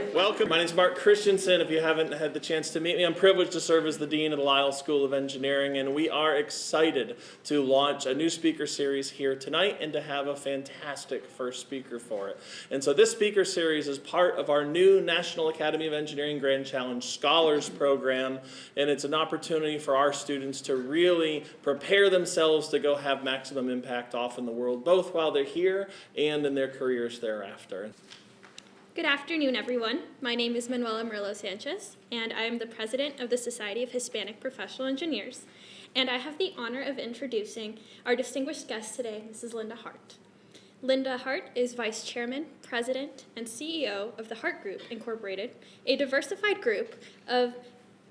Welcome. My name is Mark Christensen. If you haven't had the chance to meet me, I'm privileged to serve as the Dean of the Lyle School of Engineering, and we are excited to launch a new speaker series here tonight and to have a fantastic first speaker for it. And so this speaker series is part of our new National Academy of Engineering Grand Challenge Scholars Program, and it's an opportunity for our students to really prepare themselves to go have maximum impact off in the world, both while they're here and in their careers thereafter. Good afternoon, everyone. My name is Manuela Murillo Sanchez, and I am the president of the Society of Hispanic Professional Engineers. And I have the honor of introducing our distinguished guest today, Mrs. Linda Hart. Linda Hart is vice chairman, president, and CEO of the Hart Group, Incorporated, a diversified group of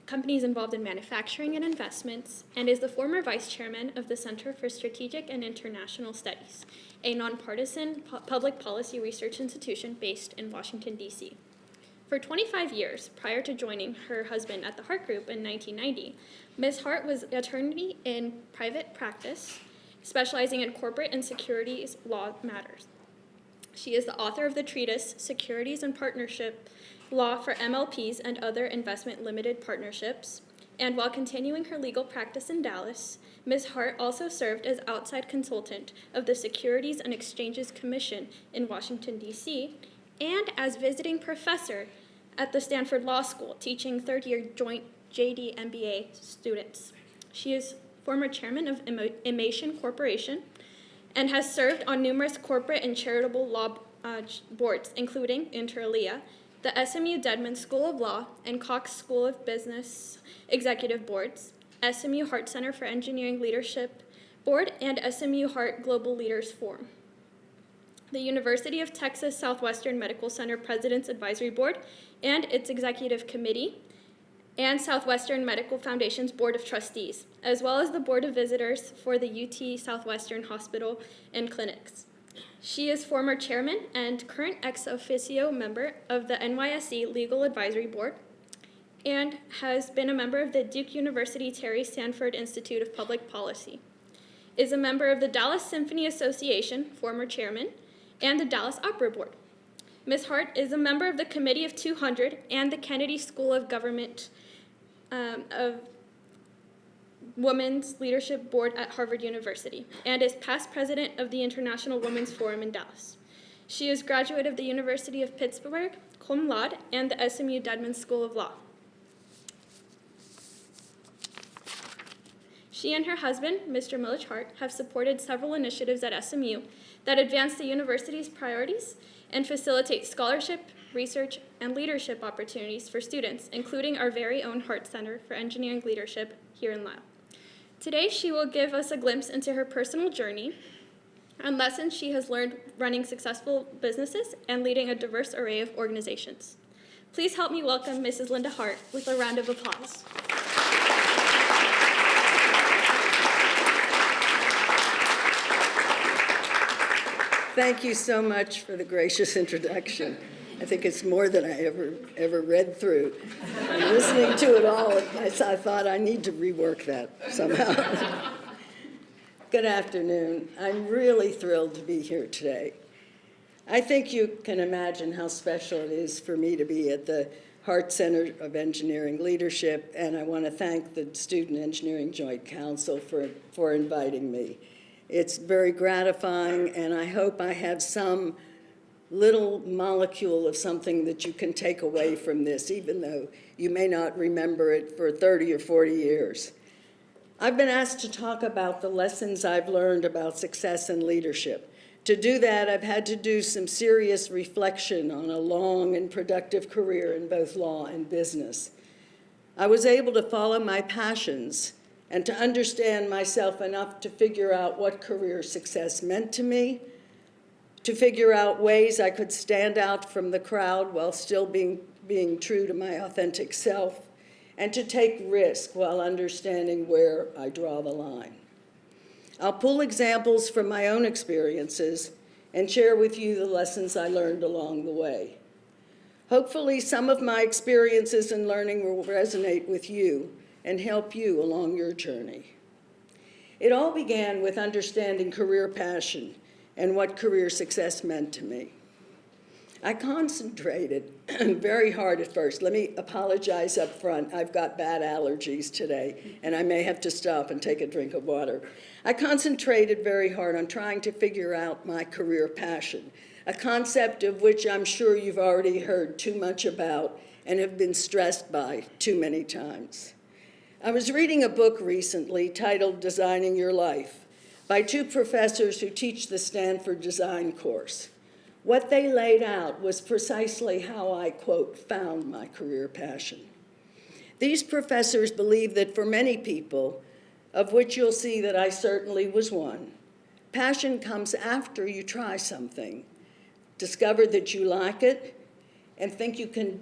companies involved in manufacturing and investments, and is the former vice chairman of the Center for Strategic and International Studies, a nonpartisan public policy research institution based in Washington, D.C. For 25 years, prior to joining her husband at the Hart Group in 1990, Ms. Hart was an attorney in private practice, specializing in corporate and securities law matters. She is the author of the treatise, Securities and Partnership Law for MLPs and Other Investment Limited Partnerships, and while continuing her legal practice in Dallas, Ms. Hart also served as outside consultant of the Securities and Exchanges Commission in Washington, D.C., and as visiting professor at the Stanford Law School, teaching third-year joint JD MBA students. She is former chairman of Imation Corporation and has served on numerous corporate and charitable law boards, including, inter alia, the SMU Dedman School of Law and Cox School of Business Executive Boards, SMU Hart Center for Engineering Leadership Board, and SMU Hart Global Leaders Forum. The University of Texas Southwestern Medical Center President's Advisory Board and its Executive Committee, and Southwestern Medical Foundation's Board of Trustees, as well as the Board of Visitors for the UT Southwestern Hospital and Clinics. She is former chairman and current ex officio member of the NYSE Legal Advisory Board and has been a member of the Duke University Terry Sanford Institute of Public Policy, is a member of the Dallas Symphony Association, former chairman, and the Dallas Opera Board. Ms. Hart is a member of the Committee of 200 and the Kennedy School of Government of Women's Leadership Board at Harvard University, and is past president of the International Women's Forum in Dallas. She is graduate of the University of Pittsburgh, cum laude, and the SMU Dedman School of Law. She and her husband, Mr. Mitch Hart, have supported several initiatives at SMU that advance the university's priorities and facilitate scholarship, research, and leadership opportunities for students, including our very own Hart Center for Engineering Leadership here in Lyle. Today, she will give us a glimpse into her personal journey and lessons she has learned running successful businesses and leading a diverse array of organizations. Please help me welcome Mrs. Linda Hart with a round of applause. Thank you so much for the gracious introduction. I think it's more than I ever read through. And listening to it all, I thought I need to rework that somehow. Good afternoon. I'm really thrilled to be here today. I think you can imagine how special it is for me to be at the Hart Center of Engineering Leadership, and I want to thank the Student Engineering Joint Council for inviting me. It's very gratifying, and I hope I have some little molecule of something that you can take away from this, even though you may not remember it for 30 or 40 years. I've been asked to talk about the lessons I've learned about success and leadership. To do that, I've had to do some serious reflection on a long and productive career in both law and business. I was able to follow my passions and to understand myself enough to figure out what career success meant to me, to figure out ways I could stand out from the crowd while still being true to my authentic self, and to take risk while understanding where I draw the line. I'll pull examples from my own experiences and share with you the lessons I learned along the way. Hopefully, some of my experiences and learning will resonate with you and help you along your journey. It all began with understanding career passion and what career success meant to me. I concentrated very hard at first. Let me apologize up front. I've got bad allergies today, and I may have to stop and take a drink of water. I concentrated very hard on trying to figure out my career passion, a concept of which I'm sure you've already heard too much about and have been stressed by too many times. I was reading a book recently titled Designing Your Life by two professors who teach the Stanford Design course. What they laid out was precisely how I, quote, found my career passion. These professors believe that for many people, of which you'll see that I certainly was one, passion comes after you try something, discover that you like it, and think you can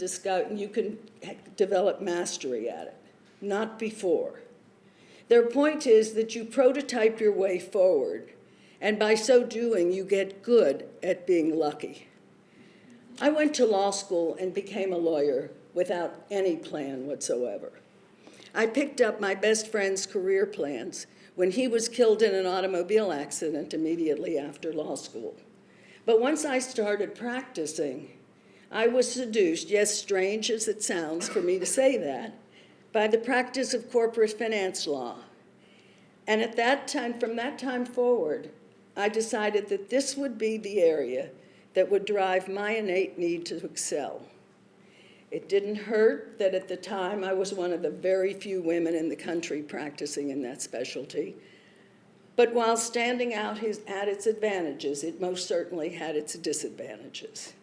develop mastery at it, not before. Their point is that you prototype your way forward, and by so doing, you get good at being lucky. I went to law school and became a lawyer without any plan whatsoever. I picked up my best friend's career plans when he was killed in an automobile accident immediately after law school. But once I started practicing, I was seduced, yes, strange as it sounds for me to say that, by the practice of corporate finance law. And at that time, from that time forward, I decided that this would be the area that would drive my innate need to excel. It didn't hurt that at the time I was one of the very few women in the country practicing in that specialty. But while standing out had its advantages, it most certainly had its disadvantages.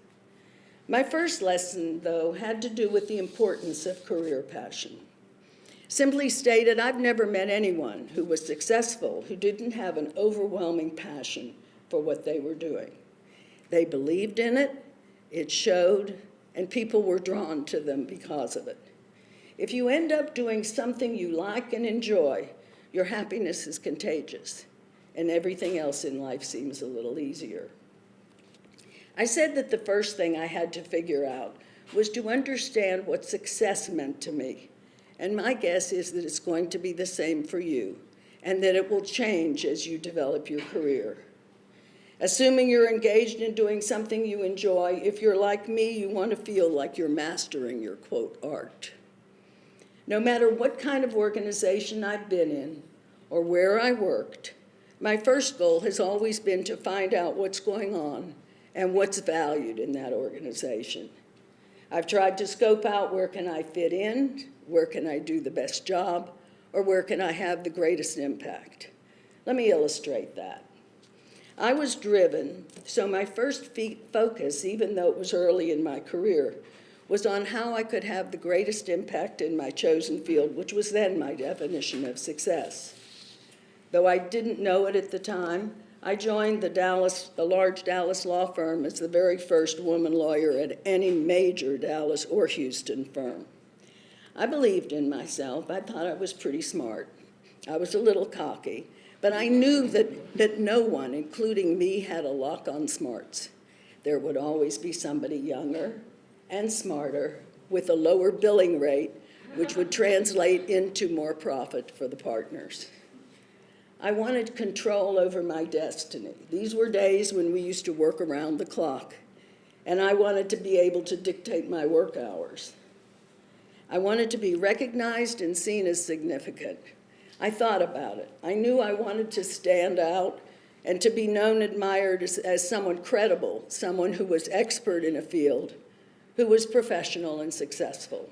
My first lesson, though, had to do with the importance of career passion. Simply stated, I've never met anyone who was successful who didn't have an overwhelming passion for what they were doing. They believed in it, it showed, and people were drawn to them because of it. If you end up doing something you like and enjoy, your happiness is contagious, and everything else in life seems a little easier. I said that the first thing I had to figure out was to understand what success meant to me. And my guess is that it's going to be the same for you, and that it will change as you develop your career. Assuming you're engaged in doing something you enjoy, if you're like me, you want to feel like you're mastering your, quote, art. No matter what kind of organization I've been in or where I worked, my first goal has always been to find out what's going on and what's valued in that organization. I've tried to scope out where can I fit in, where can I do the best job, or where can I have the greatest impact. Let me illustrate that. I was driven, so my first focus, even though it was early in my career, was on how I could have the greatest impact in my chosen field, which was then my definition of success. Though I didn't know it at the time, I joined the large Dallas law firm as the very first woman lawyer at any major Dallas or Houston firm. I believed in myself. I thought I was pretty smart. I was a little cocky, but I knew that no one, including me, had a lock on smarts. There would always be somebody younger and smarter with a lower billing rate, which would translate into more profit for the partners. I wanted control over my destiny. These were days when we used to work around the clock, and I wanted to be able to dictate my work hours. I wanted to be recognized and seen as significant. I thought about it. I knew I wanted to stand out and to be known and admired as someone credible, someone who was expert in a field, who was professional and successful.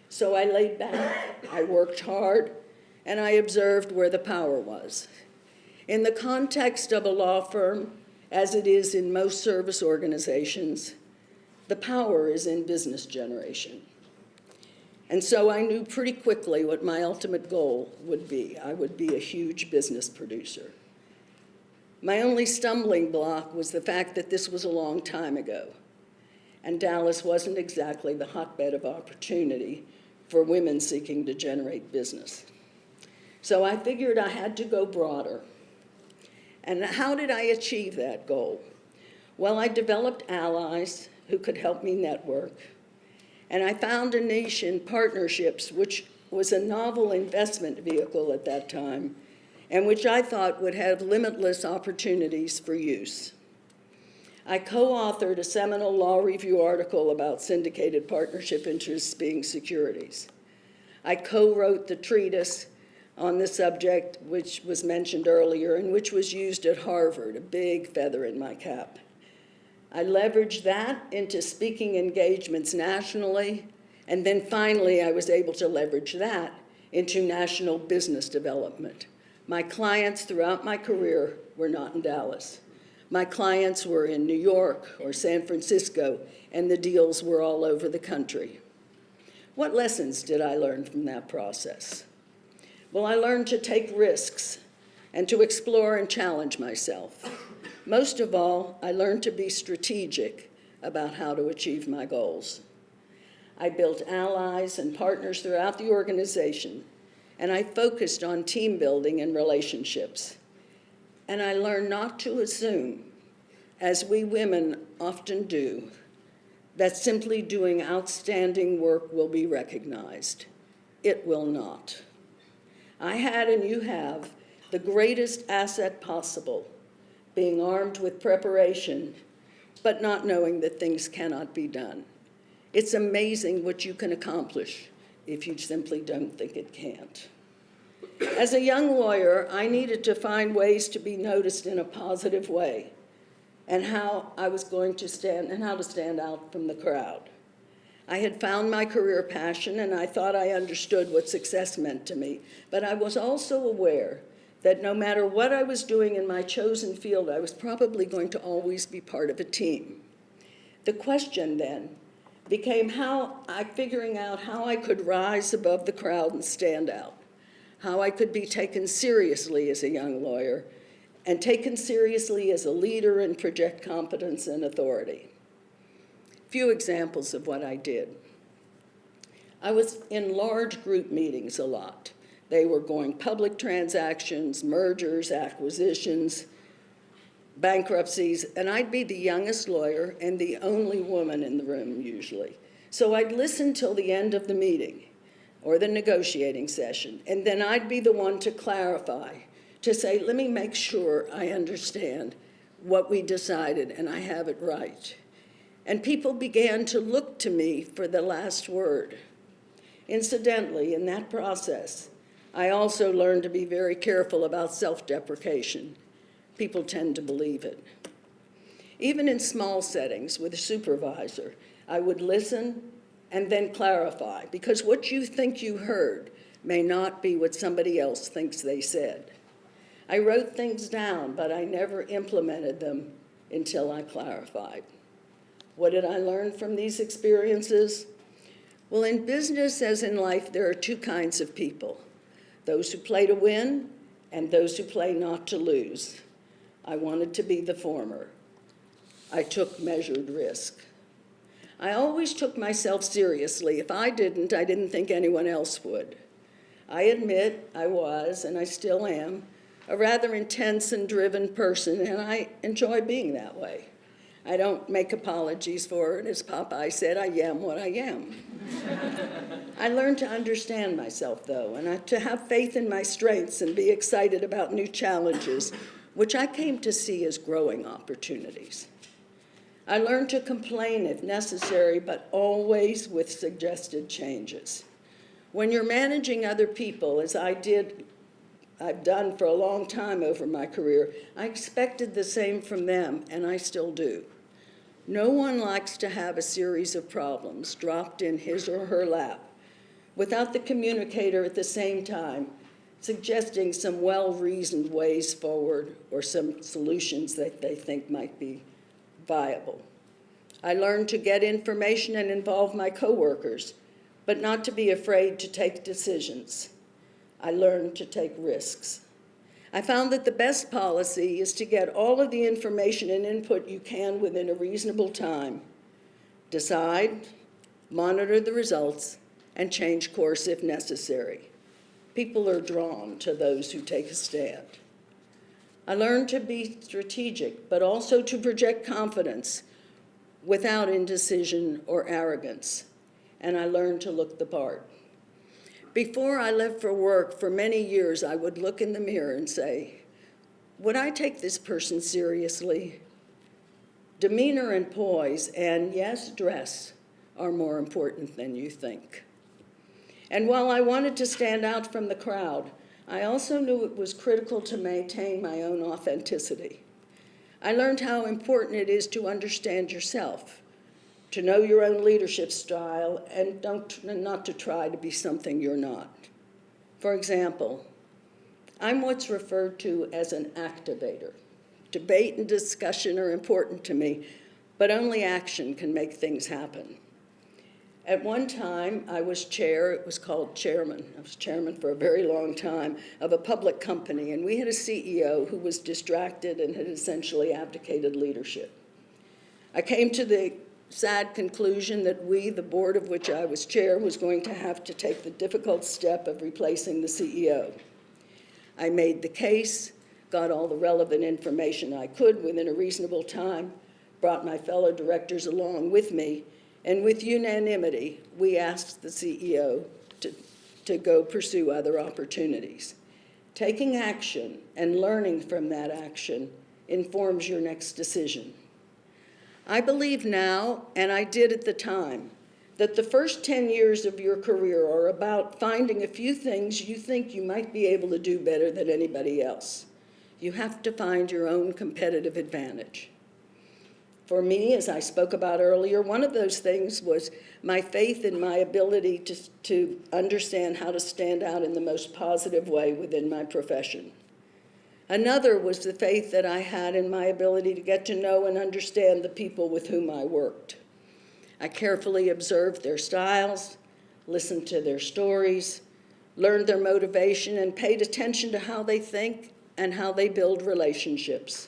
So I laid back, I worked hard, and I observed where the power was. In the context of a law firm, as it is in most service organizations, the power is in business generation. And so I knew pretty quickly what my ultimate goal would be. I would be a huge business producer. My only stumbling block was the fact that this was a long time ago, and Dallas wasn't exactly the hotbed of opportunity for women seeking to generate business. So I figured I had to go broader. And how did I achieve that goal? Well, I developed allies who could help me network. And I found a niche in partnerships, which was a novel investment vehicle at that time, and which I thought would have limitless opportunities for use. I co-authored a seminal law review article about syndicated partnership interests being securities. I co-wrote the treatise on the subject, which was mentioned earlier, and which was used at Harvard, a big feather in my cap. I leveraged that into speaking engagements nationally, and then finally I was able to leverage that into national business development. My clients throughout my career were not in Dallas. My clients were in New York or San Francisco, and the deals were all over the country. What lessons did I learn from that process? Well, I learned to take risks and to explore and challenge myself. Most of all, I learned to be strategic about how to achieve my goals. I built allies and partners throughout the organization, and I focused on team building and relationships. And I learned not to assume, as we women often do, that simply doing outstanding work will be recognized. It will not. I had, and you have, the greatest asset possible, being armed with preparation, but not knowing that things cannot be done. It's amazing what you can accomplish if you simply don't think it can't. As a young lawyer, I needed to find ways to be noticed in a positive way, and how I was going to stand, and how to stand out from the crowd. I had found my career passion, and I thought I understood what success meant to me, but I was also aware that no matter what I was doing in my chosen field, I was probably going to always be part of a team. The question then became figuring out how I could rise above the crowd and stand out, how I could be taken seriously as a young lawyer and taken seriously as a leader and project competence and authority. Few examples of what I did. I was in large group meetings a lot. They were going public transactions, mergers, acquisitions, bankruptcies, and I'd be the youngest lawyer and the only woman in the room usually. So I'd listen till the end of the meeting or the negotiating session, and then I'd be the one to clarify, to say, let me make sure I understand what we decided and I have it right. And people began to look to me for the last word. Incidentally, in that process, I also learned to be very careful about self-deprecation. People tend to believe it. Even in small settings with a supervisor, I would listen and then clarify, because what you think you heard may not be what somebody else thinks they said. I wrote things down, but I never implemented them until I clarified. What did I learn from these experiences? Well, in business as in life, there are two kinds of people: those who play to win and those who play not to lose. I wanted to be the former. I took measured risk. I always took myself seriously. If I didn't think anyone else would. I admit I was, and I still am, a rather intense and driven person, and I enjoy being that way. I don't make apologies for it. As Popeye said, I am what I am. I learned to understand myself, though, and to have faith in my strengths and be excited about new challenges, which I came to see as growing opportunities. I learned to complain if necessary, but always with suggested changes. When you're managing other people, as I've done for a long time over my career, I expected the same from them, and I still do. No one likes to have a series of problems dropped in his or her lap without the communicator at the same time suggesting some well-reasoned ways forward or some solutions that they think might be viable. I learned to get information and involve my coworkers, but not to be afraid to take decisions. I learned to take risks. I found that the best policy is to get all of the information and input you can within a reasonable time, decide, monitor the results, and change course if necessary. People are drawn to those who take a stand. I learned to be strategic, but also to project confidence without indecision or arrogance, and I learned to look the part. Before I left for work, for many years, I would look in the mirror and say, would I take this person seriously? Demeanor and poise, and yes, dress, are more important than you think. And while I wanted to stand out from the crowd, I also knew it was critical to maintain my own authenticity. I learned how important it is to understand yourself, to know your own leadership style, and not to try to be something you're not. For example, I'm what's referred to as an activator. Debate and discussion are important to me, but only action can make things happen. At one time, I was chair, it was called chairman. I was chairman for a very long time of a public company, and we had a CEO who was distracted and had essentially abdicated leadership. I came to the sad conclusion that we, the board of which I was chair, was going to have to take the difficult step of replacing the CEO. I made the case, got all the relevant information I could within a reasonable time, brought my fellow directors along with me, and with unanimity, we asked the CEO to go pursue other opportunities. Taking action and learning from that action informs your next decision. I believe now, and I did at the time, that the first 10 years of your career are about finding a few things you think you might be able to do better than anybody else. You have to find your own competitive advantage. For me, as I spoke about earlier, one of those things was my faith in my ability to understand how to stand out in the most positive way within my profession. Another was the faith that I had in my ability to get to know and understand the people with whom I worked. I carefully observed their styles, listened to their stories, learned their motivation, and paid attention to how they think and how they build relationships.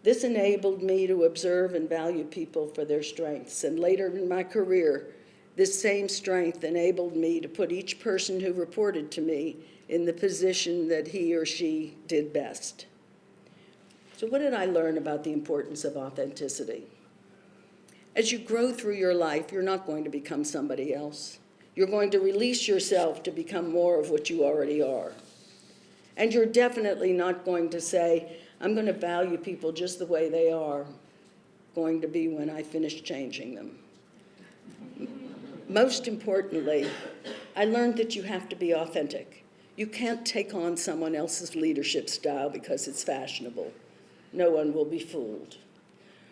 This enabled me to observe and value people for their strengths, and later in my career, this same strength enabled me to put each person who reported to me in the position that he or she did best. So what did I learn about the importance of authenticity? As you grow through your life, you're not going to become somebody else. You're going to release yourself to become more of what you already are. And you're definitely not going to say, I'm going to value people just the way they are, going to be when I finish changing them. Most importantly, I learned that you have to be authentic. You can't take on someone else's leadership style because it's fashionable. No one will be fooled.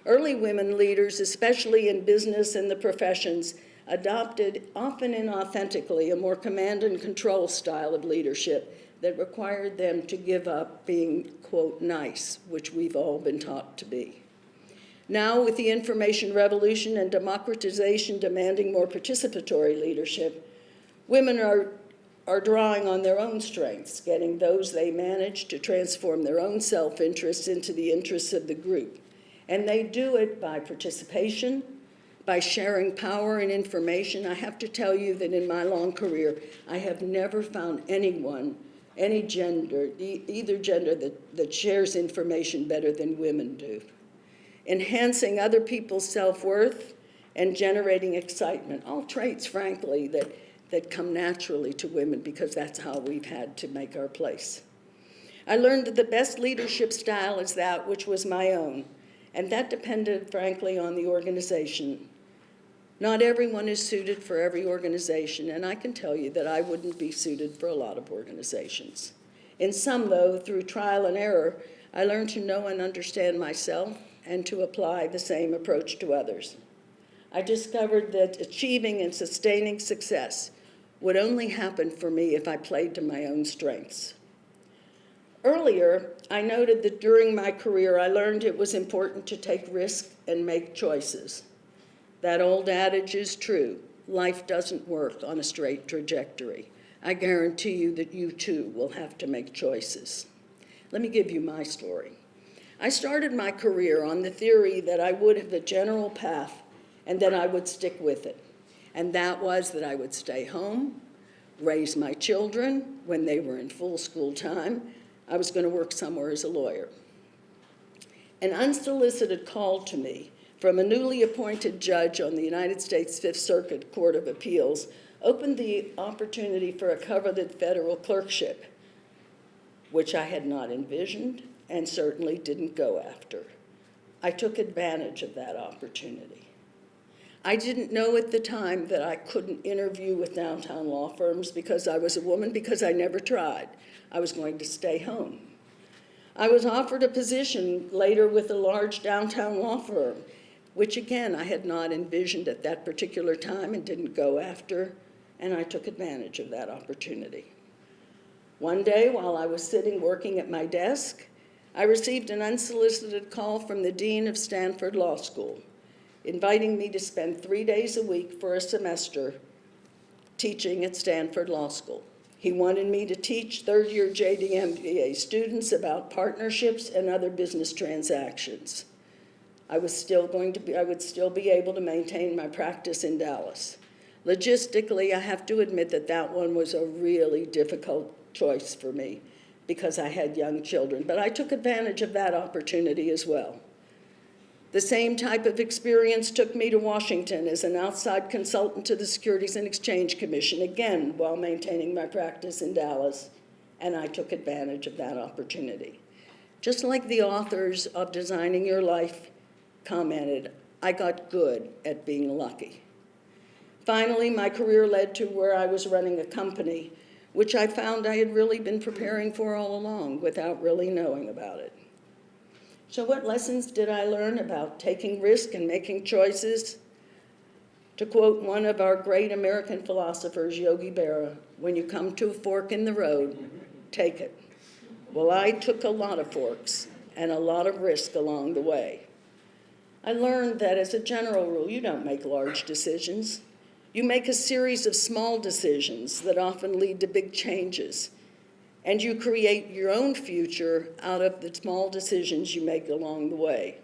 Early women leaders, especially in business and the professions, adopted, often inauthentically, a more command and control style of leadership that required them to give up being, quote, nice, which we've all been taught to be. Now, with the information revolution and democratization demanding more participatory leadership, women are drawing on their own strengths, getting those they manage to transform their own self-interests into the interests of the group. And they do it by participation, by sharing power and information. I have to tell you that in my long career, I have never found anyone, any gender, either gender, that shares information better than women do. Enhancing other people's self-worth and generating excitement, all traits, frankly, that come naturally to women because that's how we've had to make our place. I learned that the best leadership style is that which was my own, and that depended, frankly, on the organization. Not everyone is suited for every organization, and I can tell you that I wouldn't be suited for a lot of organizations. In some, though, through trial and error, I learned to know and understand myself and to apply the same approach to others. I discovered that achieving and sustaining success would only happen for me if I played to my own strengths. Earlier, I noted that during my career, I learned it was important to take risks and make choices. That old adage is true. Life doesn't work on a straight trajectory. I guarantee you that you too will have to make choices. Let me give you my story. I started my career on the theory that I would have the general path and that I would stick with it. And that was that I would stay home, raise my children when they were in full school time. I was going to work somewhere as a lawyer. An unsolicited call to me from a newly appointed judge on the United States Fifth Circuit Court of Appeals opened the opportunity for a coveted federal clerkship, which I had not envisioned and certainly didn't go after. I took advantage of that opportunity. I didn't know at the time that I couldn't interview with downtown law firms because I was a woman, because I never tried. I was going to stay home. I was offered a position later with a large downtown law firm, which again, I had not envisioned at that particular time and didn't go after, and I took advantage of that opportunity. One day, while I was sitting working at my desk, I received an unsolicited call from the dean of Stanford Law School, inviting me to spend 3 days a week for a semester teaching at Stanford Law School. He wanted me to teach third-year JD MBA students about partnerships and other business transactions. I would still be able to maintain my practice in Dallas. Logistically, I have to admit that that one was a really difficult choice for me because I had young children, but I took advantage of that opportunity as well. The same type of experience took me to Washington as an outside consultant to the Securities and Exchange Commission, again, while maintaining my practice in Dallas, and I took advantage of that opportunity. Just like the authors of Designing Your Life commented, I got good at being lucky. Finally, my career led to where I was running a company, which I found I had really been preparing for all along without really knowing about it. So what lessons did I learn about taking risk and making choices? To quote one of our great American philosophers, Yogi Berra, when you come to a fork in the road, take it. Well, I took a lot of forks and a lot of risk along the way. I learned that as a general rule, you don't make large decisions. You make a series of small decisions that often lead to big changes. And you create your own future out of the small decisions you make along the way.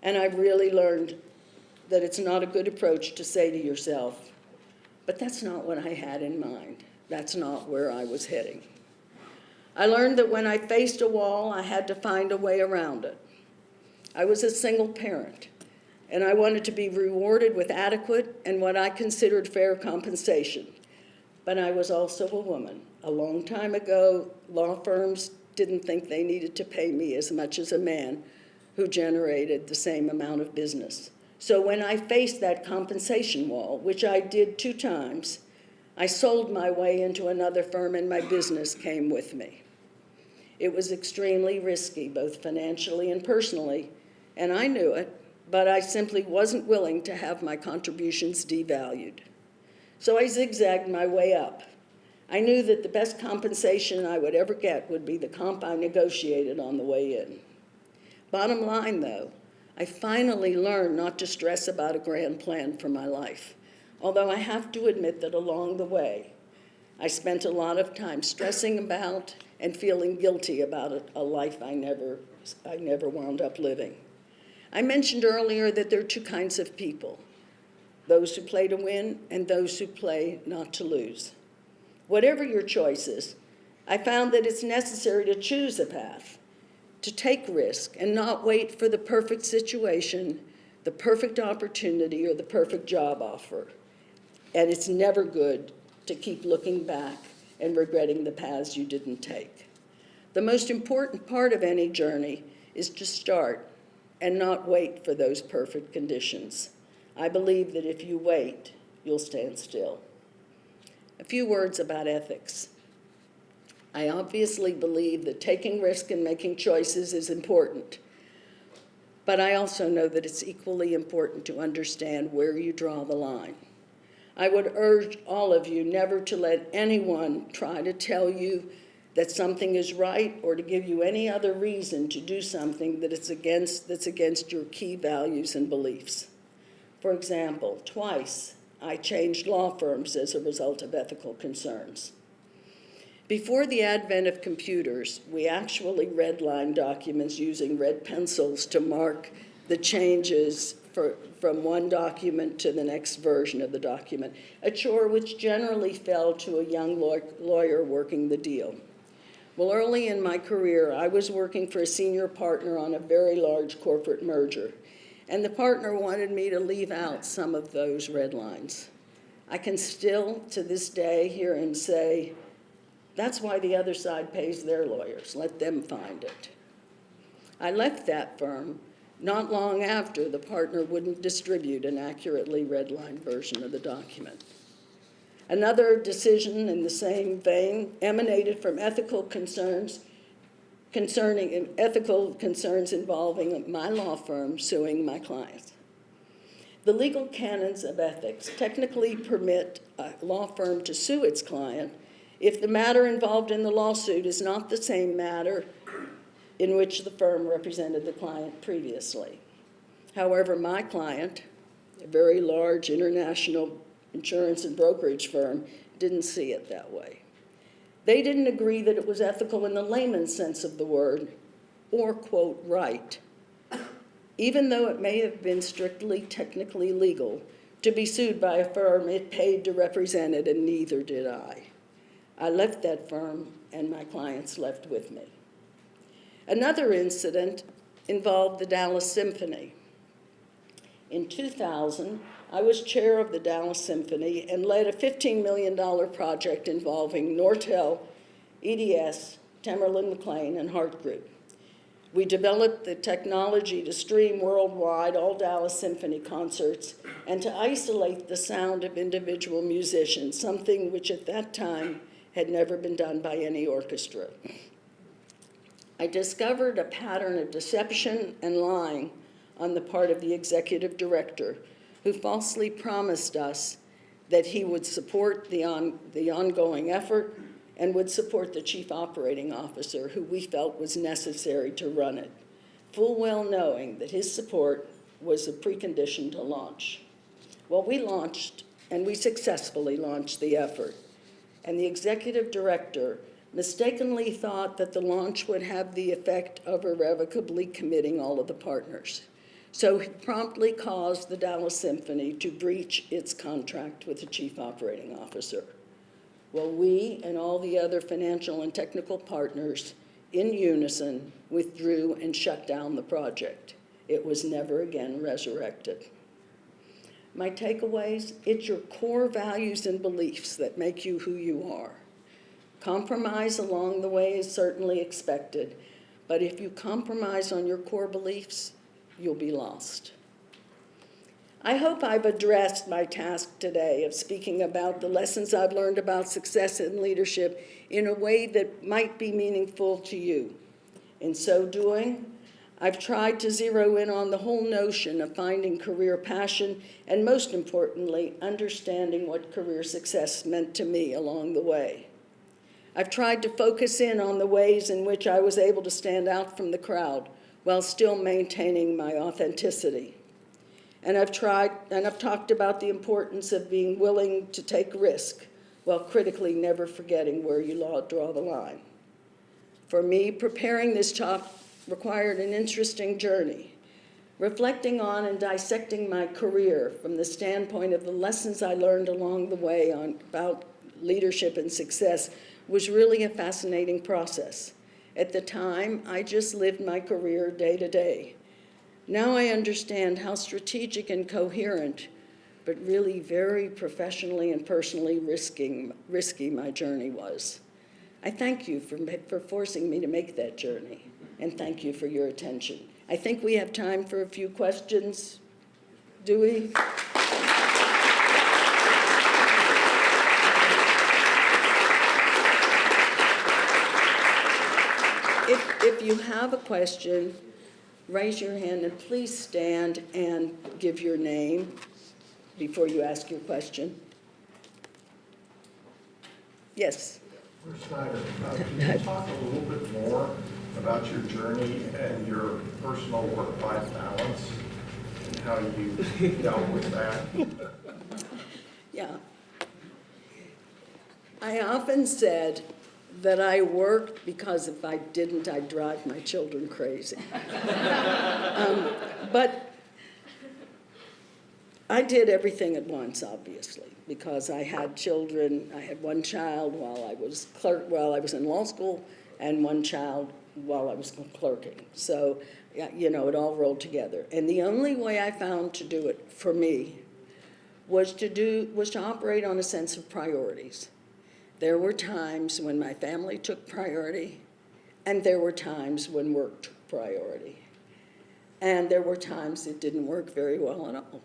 And I've really learned that it's not a good approach to say to yourself, but that's not what I had in mind. That's not where I was heading. I learned that when I faced a wall, I had to find a way around it. I was a single parent, and I wanted to be rewarded with adequate and what I considered fair compensation. But I was also a woman. A long time ago, law firms didn't think they needed to pay me as much as a man who generated the same amount of business. So when I faced that compensation wall, which I did 2 times, I sold my way into another firm and my business came with me. It was extremely risky, both financially and personally, and I knew it, but I simply wasn't willing to have my contributions devalued. So I zigzagged my way up. I knew that the best compensation I would ever get would be the comp I negotiated on the way in. Bottom line, though, I finally learned not to stress about a grand plan for my life, although I have to admit that along the way, I spent a lot of time stressing about and feeling guilty about a life I never wound up living. I mentioned earlier that there are 2 kinds of people, those who play to win and those who play not to lose. Whatever your choices, I found that it's necessary to choose a path, to take risk and not wait for the perfect situation, the perfect opportunity, or the perfect job offer. And it's never good to keep looking back and regretting the paths you didn't take. The most important part of any journey is to start and not wait for those perfect conditions. I believe that if you wait, you'll stand still. A few words about ethics. I obviously believe that taking risk and making choices is important, but I also know that it's equally important to understand where you draw the line. I would urge all of you never to let anyone try to tell you that something is right or to give you any other reason to do something that's against your key values and beliefs. For example, twice I changed law firms as a result of ethical concerns. Before the advent of computers, we actually redlined documents using red pencils to mark the changes from one document to the next version of the document, a chore which generally fell to a young lawyer working the deal. Well, early in my career, I was working for a senior partner on a very large corporate merger, and the partner wanted me to leave out some of those red lines. I can still, to this day, hear him say, "That's why the other side pays their lawyers. Let them find it." I left that firm Not long after, the partner wouldn't distribute an accurately redlined version of the document. Another decision in the same vein emanated from ethical concerns involving my law firm suing my clients. The legal canons of ethics technically permit a law firm to sue its client if the matter involved in the lawsuit is not the same matter in which the firm represented the client previously. However, my client, a very large international insurance and brokerage firm, didn't see it that way. They didn't agree that it was ethical in the layman's sense of the word, or, quote, right, even though it may have been strictly technically legal to be sued by a firm it paid to represent it, and neither did I. I left that firm, and my clients left with me. Another incident involved the Dallas Symphony. In 2000, I was chair of the Dallas Symphony and led a $15 million project involving Nortel, EDS, Tamerlan McLean, and Hart Group. We developed the technology to stream worldwide all Dallas Symphony concerts and to isolate the sound of individual musicians, something which at that time had never been done by any orchestra. I discovered a pattern of deception and lying on the part of the executive director, who falsely promised us that he would support the ongoing effort and would support the chief operating officer, who we felt was necessary to run it, full well knowing that his support was a precondition to launch. Well, we launched, and we successfully launched the effort, and the executive director mistakenly thought that the launch would have the effect of irrevocably committing all of the partners. So he promptly caused the Dallas Symphony to breach its contract with the chief operating officer. Well, we and all the other financial and technical partners in unison withdrew and shut down the project. It was never again resurrected. My takeaways: it's your core values and beliefs that make you who you are. Compromise along the way is certainly expected, but if you compromise on your core beliefs, you'll be lost. I hope I've addressed my task today of speaking about the lessons I've learned about success and leadership in a way that might be meaningful to you. In so doing, I've tried to zero in on the whole notion of finding career passion and, most importantly, understanding what career success meant to me along the way. I've tried to focus in on the ways in which I was able to stand out from the crowd while still maintaining my authenticity. And I've talked about the importance of being willing to take risk while critically never forgetting where you draw the line. For me, preparing this talk required an interesting journey, reflecting on and dissecting my career from the standpoint of the lessons I learned along the way about leadership and success was really a fascinating process. At the time, I just lived my career day to day. Now I understand how strategic and coherent, but really very professionally and personally risky my journey was. I thank you for forcing me to make that journey, and thank you for your attention. I think we have time for a few questions. Do we? If you have a question, raise your hand and please stand and give your name before you ask your question. Yes? Bruce Snyder, can you talk a little bit more about your journey and your personal work-life balance and how you dealt with that? Yeah. I often said that I worked because if I didn't, I'd drive my children crazy. But I did everything at once, obviously, because I had children. I had one child while I was in law school, and one child while I was clerking. So, you know, it all rolled together. And the only way I found to do it for me was to operate on a sense of priorities. There were times when my family took priority, and there were times when work took priority. And there were times it didn't work very well at all.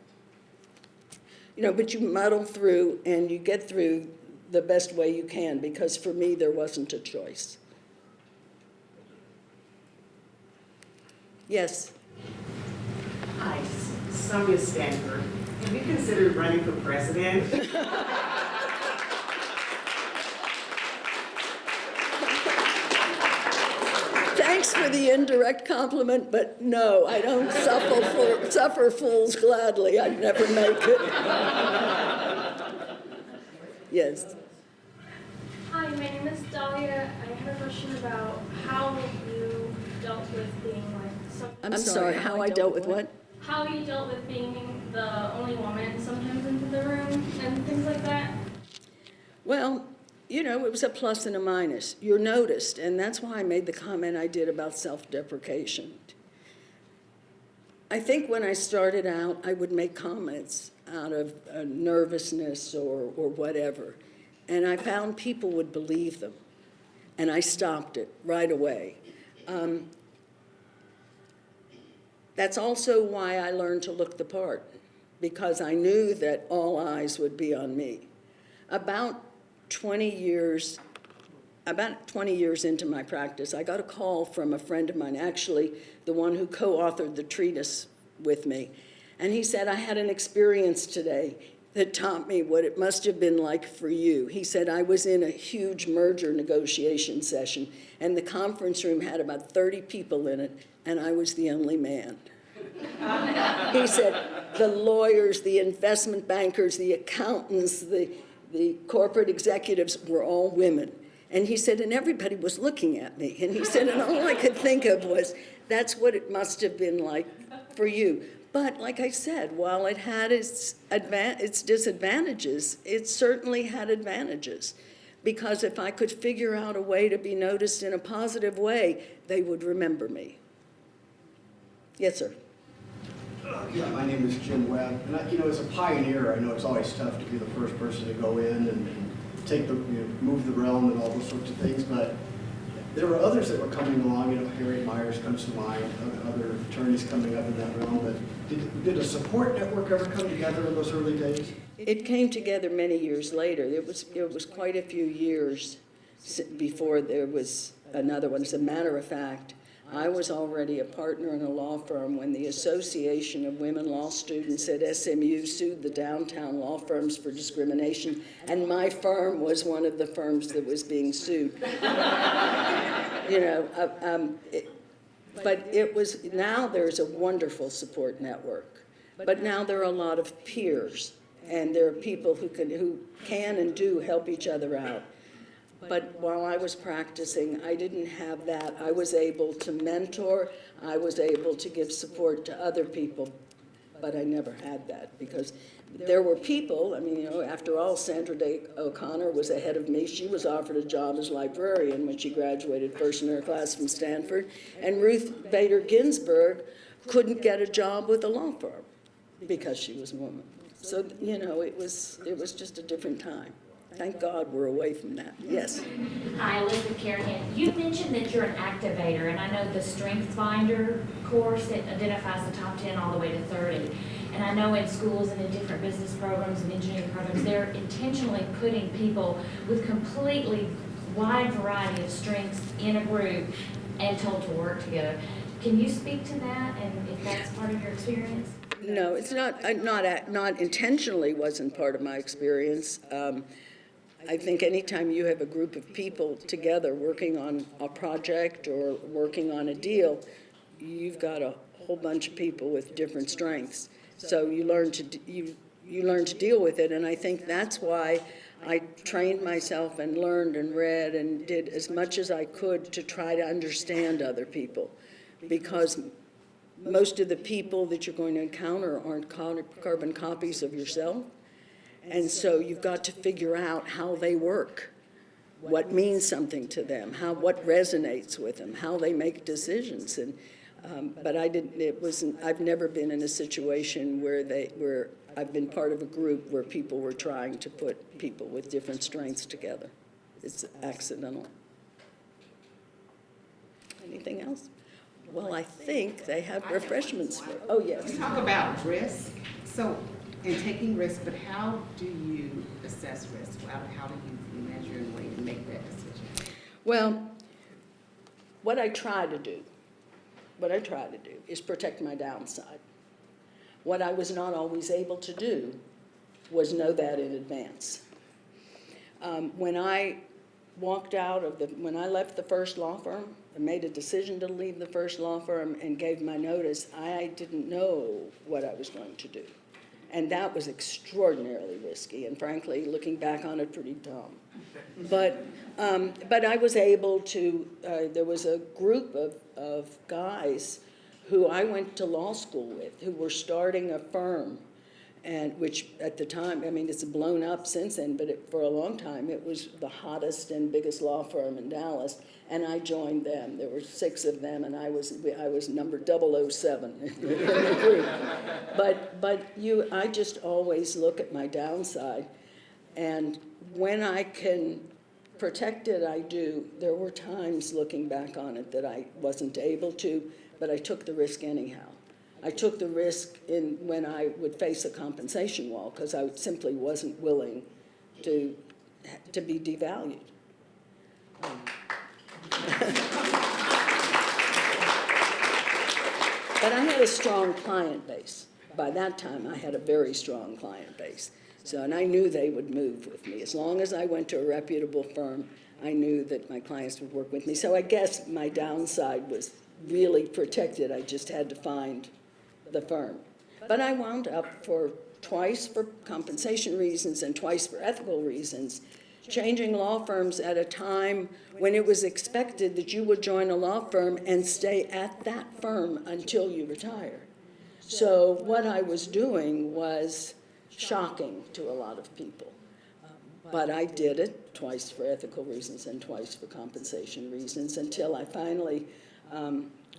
You know, but you muddle through and you get through the best way you can, because for me, there wasn't a choice. Yes? Hi, Sonia Stanford. Have you considered running for president? Thanks for the indirect compliment, but no, I don't suffer fools gladly. I'd never make it. Yes. Hi, my name is Dahlia. I had a question about how you dealt with being I'm sorry, how I dealt with what? how you dealt with being the only woman sometimes into the room and things like that. Well, you know, it was a plus and a minus. You're noticed, and that's why I made the comment I did about self-deprecation. I think when I started out, I would make comments out of nervousness or whatever, and I found people would believe them, and I stopped it right away. That's also why I learned to look the part, because I knew that all eyes would be on me. About 20 years into my practice, I got a call from a friend of mine, actually the one who co-authored the treatise with me. And he said, I had an experience today that taught me what it must have been like for you. He said, I was in a huge merger negotiation session, and the conference room had about 30 people in it, and I was the only man. He said, the lawyers, the investment bankers, the accountants, the corporate executives were all women. And he said, and everybody was looking at me. And he said, and all I could think of was, that's what it must have been like for you. But like I said, while it had its disadvantages, it certainly had advantages. Because if I could figure out a way to be noticed in a positive way, they would remember me. Yes, sir. Yeah, my name is Jim Webb, and as a pioneer, I know it's always tough to be the first person to go in and take the, move the realm and all those sorts of things, but there were others that were coming along, Harriet Myers comes to mind, other attorneys coming up in that realm, but did a support network ever come together in those early days? It came together many years later. It was quite a few years before there was another one. As a matter of fact, I was already a partner in a law firm when the Association of Women Law Students at SMU sued the downtown law firms for discrimination, and my firm was one of the firms that was being sued. But it was, now there's a wonderful support network, but now there are a lot of peers, and there are people who can and do help each other out. But while I was practicing, I didn't have that. I was able to mentor, I was able to give support to other people, but I never had that because there were people, after all, Sandra Day O'Connor was ahead of me. She was offered a job as librarian when she graduated first in her class from Stanford, and Ruth Bader Ginsburg couldn't get a job with a law firm because she was a woman. So, it was just a different time. Thank God we're away from that. Yes. Hi, Elizabeth Carrigan. You mentioned that you're an activator, and I know the Strengths Finder course that identifies the top 10 all the way to 30. And I know in schools and in different business programs and engineering programs, they're intentionally putting people with completely wide variety of strengths in a group and told to work together. Can you speak to that, and if that's part of your experience? No, it's not intentionally wasn't part of my experience. I think anytime you have a group of people together working on a project or working on a deal, you've got a whole bunch of people with different strengths. So you learn to deal with it, and I think that's why I trained myself and learned and read and did as much as I could to try to understand other people, because most of the people that you're going to encounter aren't carbon copies of yourself. And so you've got to figure out how they work, what means something to them, what resonates with them, how they make decisions. And but I've never been in a situation where I've been part of a group where people were trying to put people with different strengths together. It's accidental. Anything else? Well, I think they have refreshments for, oh, We yes. talk about risk, so, and taking risk, but how do you assess risk? How do you measure and weigh and make that decision? Well, what I try to do is protect my downside. What I was not always able to do was know that in advance. When I when I left the first law firm, I made a decision to leave the first law firm and gave my notice, I didn't know what I was going to do. And that was extraordinarily risky, and frankly, looking back on it, pretty dumb. But I was able to, there was a group of guys who I went to law school with who were starting a firm, and which at the time, I mean, it's blown up since then, but for a long time, it was the hottest and biggest law firm in Dallas, and I joined them. There were 6 of them, and I was number 007 in the group. But I just always look at my downside, and when I can protect it, I do. There were times looking back on it that I wasn't able to, but I took the risk anyhow. I took the risk when I would face a compensation wall because I simply wasn't willing to be devalued. But I had a strong client base. By that time, I had a very strong client base. So, and I knew they would move with me. As long as I went to a reputable firm, I knew that my clients would work with me. So I guess my downside was really protected. I just had to find the firm. But I wound up twice for compensation reasons and twice for ethical reasons, changing law firms at a time when it was expected that you would join a law firm and stay at that firm until you retire. So what I was doing was shocking to a lot of people. But I did it twice for ethical reasons and twice for compensation reasons until I finally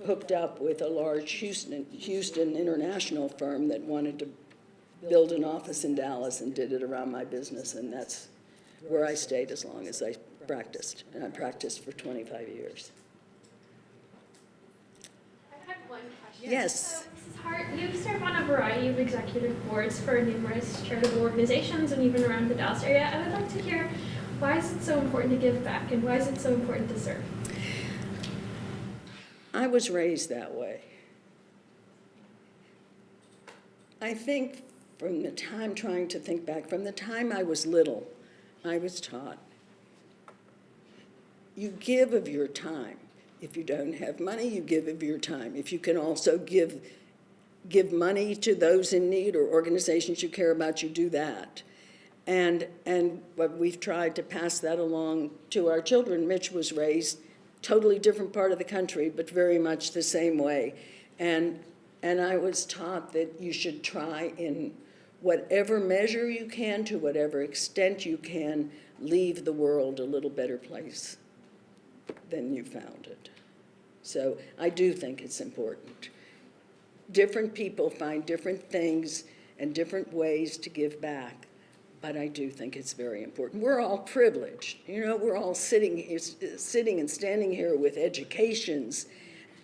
hooked up with a large Houston international firm that wanted to build an office in Dallas and did it around my business, and that's where I stayed as long as I practiced, and I practiced for 25 years. I had one question. Yes. So, Mrs. Hart, you serve on a variety of executive boards for numerous charitable organizations and even around the Dallas area. I would like to hear, why is it so important to give back, and why is it so important to serve? I was raised that way. I think from the time, trying to think back, from the time I was little, I was taught, you give of your time. If you don't have money, you give of your time. If you can also give money to those in need or organizations you care about, you do that. And what we've tried to pass that along to our children. Mitch was raised totally different part of the country, but very much the same way. And I was taught that you should try in whatever measure you can, to whatever extent you can, leave the world a little better place than you found it. So I do think it's important. Different people find different things and different ways to give back, but I do think it's very important. We're all privileged. You know, we're all sitting and standing here with educations,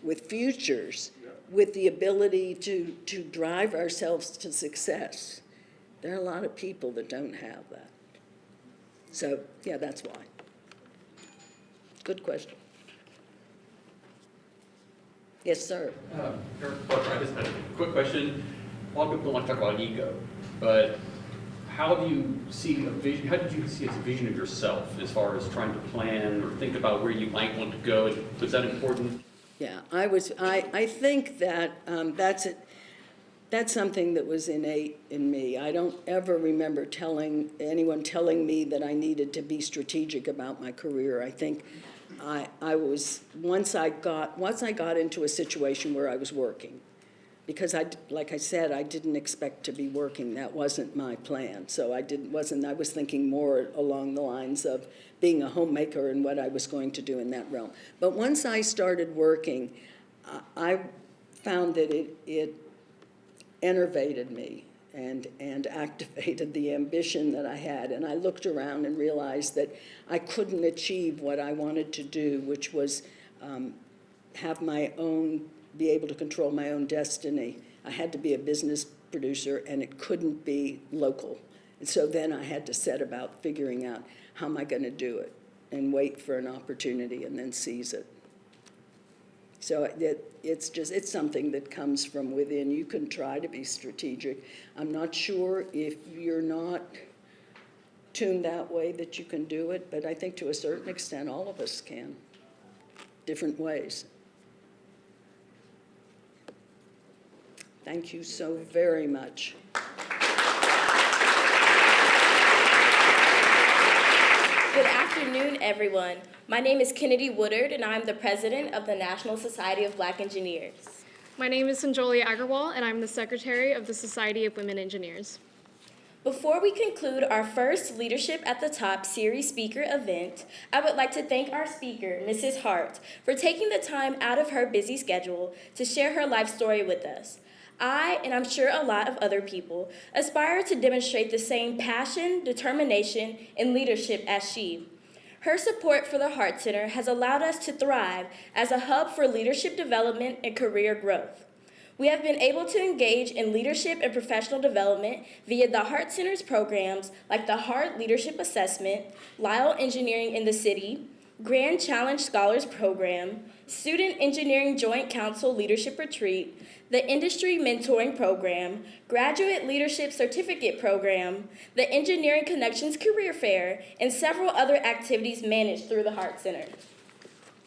with futures, with the ability to drive ourselves to success. There are a lot of people that don't have that. So, yeah, that's why. Good question. Yes, sir. Eric Parker, I just had a quick question. A lot of people don't like to talk about ego, but how do you see a vision? How did you see a vision of yourself as far as trying to plan or think about where you might want to go? Was that important? Yeah, I think that that's something that was innate in me. I don't ever remember anyone telling me that I needed to be strategic about my career. I think I was, once I got into a situation where I was working, because like I said, I didn't expect to be working. That wasn't my plan. So I was thinking more along the lines of being a homemaker and what I was going to do in that realm. But once I started working, I found that it enervated me and activated the ambition that I had. And I looked around and realized that I couldn't achieve what I wanted to do, which was have my own be able to control my own destiny. I had to be a business producer, and it couldn't be local. And so then I had to set about figuring out how am I going to do it, and wait for an opportunity and then seize it. So it's something that comes from within. You can try to be strategic. I'm not sure if you're not tuned that way that you can do it, but I think to a certain extent all of us can, different ways. Thank you so very much. Good afternoon, everyone. My name is Kennedy Woodard, and I'm the president of the National Society of Black Engineers. My name is Sanjoli Agarwal, and I'm the secretary of the Society of Women Engineers. Before we conclude our first Leadership at the Top series speaker event, I would like to thank our speaker, Mrs. Hart, for taking the time out of her busy schedule to share her life story with us. I, and I'm sure a lot of other people, aspire to demonstrate the same passion, determination, and leadership as she. Her support for the Hart Center has allowed us to thrive as a hub for leadership development and career growth. We have been able to engage in leadership and professional development via the Hart Center's programs like the Hart Leadership Assessment, Lyle Engineering in the City, Grand Challenge Scholars Program, Student Engineering Joint Council Leadership Retreat, the Industry Mentoring Program, Graduate Leadership Certificate Program, the Engineering Connections Career Fair, and several other activities managed through the Hart Center.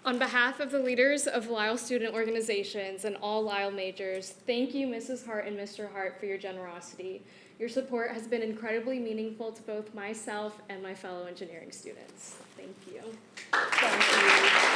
On behalf of the leaders of Lyle student organizations and all Lyle majors, thank you, Mrs. Hart and Mr. Hart, for your generosity. Your support has been incredibly meaningful to both myself and my fellow engineering students. Thank you. Thank you.